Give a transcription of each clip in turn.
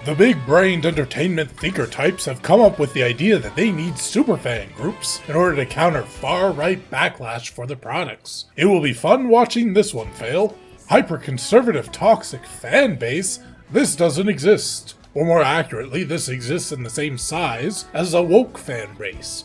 The big-brained entertainment thinker types have come up with the idea that they need superfan groups in order to counter far-right backlash for their products. It will be fun watching this one fail. Hyper-conservative toxic fan base? This doesn't exist. Or more accurately, this exists in the same size as a woke fan base.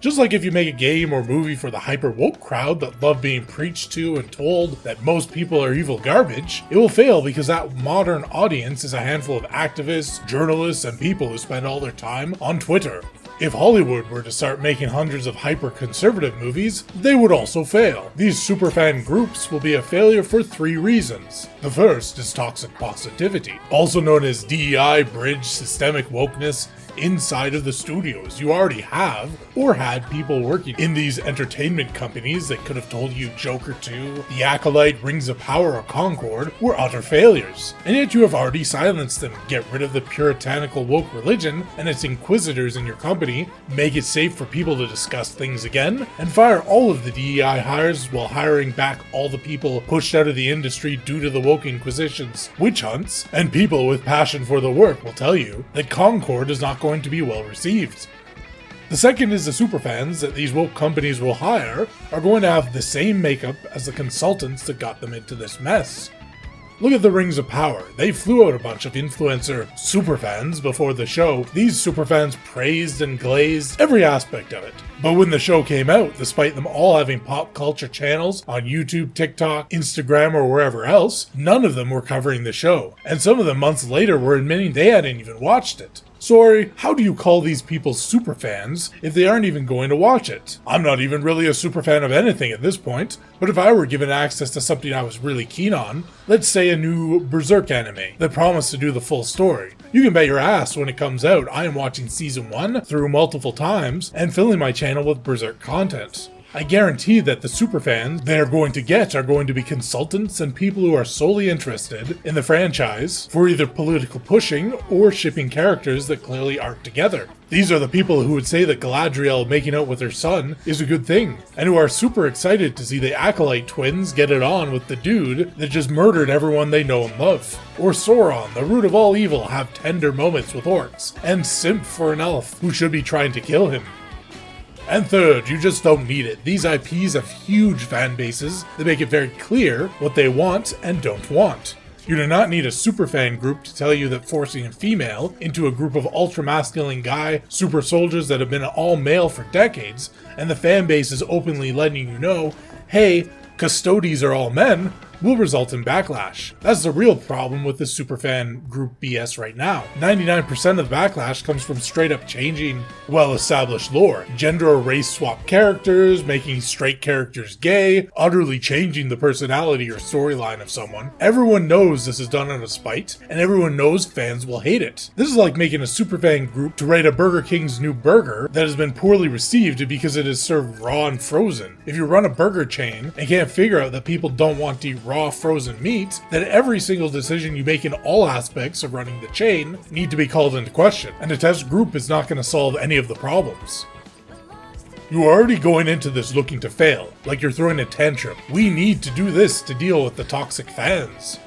Just like if you make a game or movie for the hyper-woke crowd that love being preached to and told that most people are evil garbage, it will fail because that modern audience is a handful of activists, journalists, and people who spend all their time on Twitter. If Hollywood were to start making hundreds of hyper-conservative movies, they would also fail. These superfan groups will be a failure for 3 reasons. The first is toxic positivity, also known as DEI bridge systemic wokeness. Inside of the studios, you already have or had people working in these entertainment companies that could have told you Joker 2, The Acolyte, Rings of Power, or Concord were utter failures, and yet you have already silenced them. Get rid of the puritanical woke religion and its inquisitors in your company, make it safe for people to discuss things again, and fire all of the DEI hires while hiring back all the people pushed out of the industry due to the woke inquisitions, witch hunts, and people with passion for the work will tell you that Concord is not going to be well received. The second is the superfans that these woke companies will hire are going to have the same makeup as the consultants that got them into this mess. Look at the Rings of Power. They flew out a bunch of influencer superfans before the show. These superfans praised and glazed every aspect of it. But when the show came out, despite them all having pop culture channels on YouTube, TikTok, Instagram, or wherever else, none of them were covering the show. And some of them months later were admitting they hadn't even watched it. Sorry, how do you call these people superfans if they aren't even going to watch it? I'm not even really a superfan of anything at this point, but if I were given access to something I was really keen on, let's say a new Berserk anime that promised to do the full story, you can bet your ass when it comes out I am watching season 1 through multiple times and filling my channel with Berserk content. I guarantee that the superfans they are going to get are going to be consultants and people who are solely interested in the franchise for either political pushing or shipping characters that clearly aren't together. These are the people who would say that Galadriel making out with her son is a good thing, and who are super excited to see the Acolyte twins get it on with the dude that just murdered everyone they know and love. Or Sauron, the root of all evil, have tender moments with orcs, and simp for an elf who should be trying to kill him. And third, you just don't need it. These IPs have huge fan bases that make it very clear what they want and don't want. You do not need a superfan group to tell you that forcing a female into a group of ultra-masculine guy super soldiers that have been all male for decades, and the fan base is openly letting you know, hey, custodies are all men, will result in backlash. That's the real problem with this superfan group BS right now. 99% of the backlash comes from straight up changing well-established lore. Gender or race swap characters, making straight characters gay, utterly changing the personality or storyline of someone. Everyone knows this is done out of spite, and everyone knows fans will hate it. This is like making a superfan group to rate a Burger King's new burger that has been poorly received because it is served raw and frozen. If you run a burger chain and can't figure out that people don't want to eat raw frozen meat, then every single decision you make in all aspects of running the chain need to be called into question, and a test group is not going to solve any of the problems. You are already going into this looking to fail, like you're throwing a tantrum. We need to do this to deal with the toxic fans.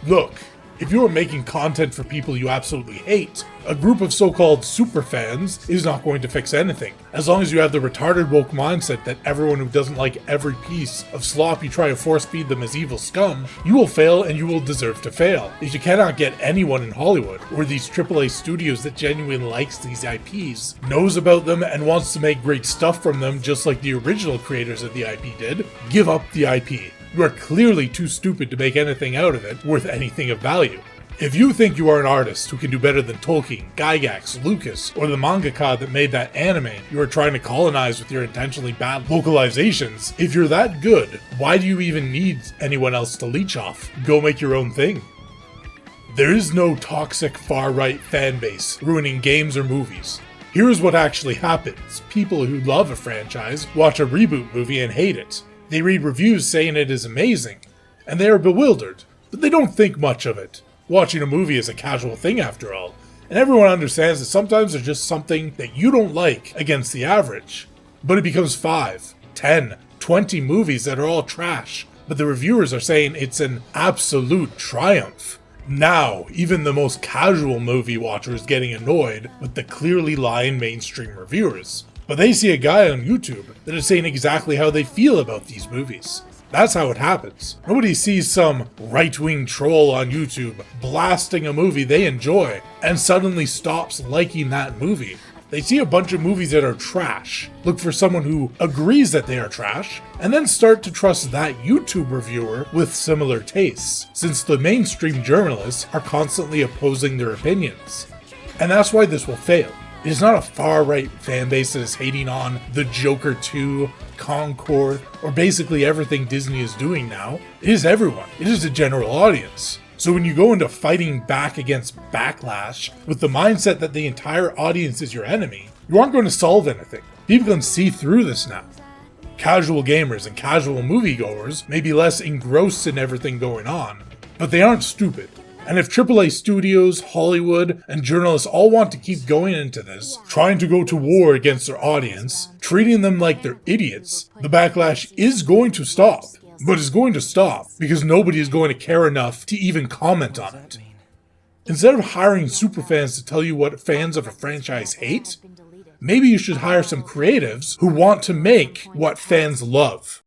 Look, if you are making content for people you absolutely hate, a group of so-called superfans is not going to fix anything. As long as you have the retarded woke mindset that everyone who doesn't like every piece of slop you try to force feed them as evil scum, you will fail and you will deserve to fail. If you cannot get anyone in Hollywood or these AAA studios that genuinely likes these IPs, knows about them and wants to make great stuff from them just like the original creators of the IP did, give up the IP. You are clearly too stupid to make anything out of it worth anything of value. If you think you are an artist who can do better than Tolkien, Gygax, Lucas, or the mangaka that made that anime you are trying to colonize with your intentionally bad localizations, if you're that good, why do you even need anyone else to leech off? Go make your own thing. There is no toxic far-right fan base ruining games or movies. Here's what actually happens. People who love a franchise watch a reboot movie and hate it. They read reviews saying it is amazing, and they are bewildered, but they don't think much of it. Watching a movie is a casual thing after all, and everyone understands that sometimes there's just something that you don't like against the average. But it becomes 5, 10, 20 movies that are all trash, but the reviewers are saying it's an absolute triumph. Now, even the most casual movie watcher is getting annoyed with the clearly lying mainstream reviewers. But they see a guy on YouTube that is saying exactly how they feel about these movies. That's how it happens. Nobody sees some right-wing troll on YouTube blasting a movie they enjoy and suddenly stops liking that movie. They see a bunch of movies that are trash, look for someone who agrees that they are trash, and then start to trust that YouTube reviewer with similar tastes, since the mainstream journalists are constantly opposing their opinions. And that's why this will fail. It is not a far-right fanbase that is hating on The Joker 2, Concord, or basically everything Disney is doing now. It is everyone. It is a general audience. So when you go into fighting back against backlash with the mindset that the entire audience is your enemy, you aren't going to solve anything. People can see through this now. Casual gamers and casual moviegoers may be less engrossed in everything going on, but they aren't stupid. And if AAA studios, Hollywood, and journalists all want to keep going into this, trying to go to war against their audience, treating them like they're idiots, the backlash is going to stop. But it's going to stop because nobody is going to care enough to even comment on it. Instead of hiring superfans to tell you what fans of a franchise hate, maybe you should hire some creatives who want to make what fans love.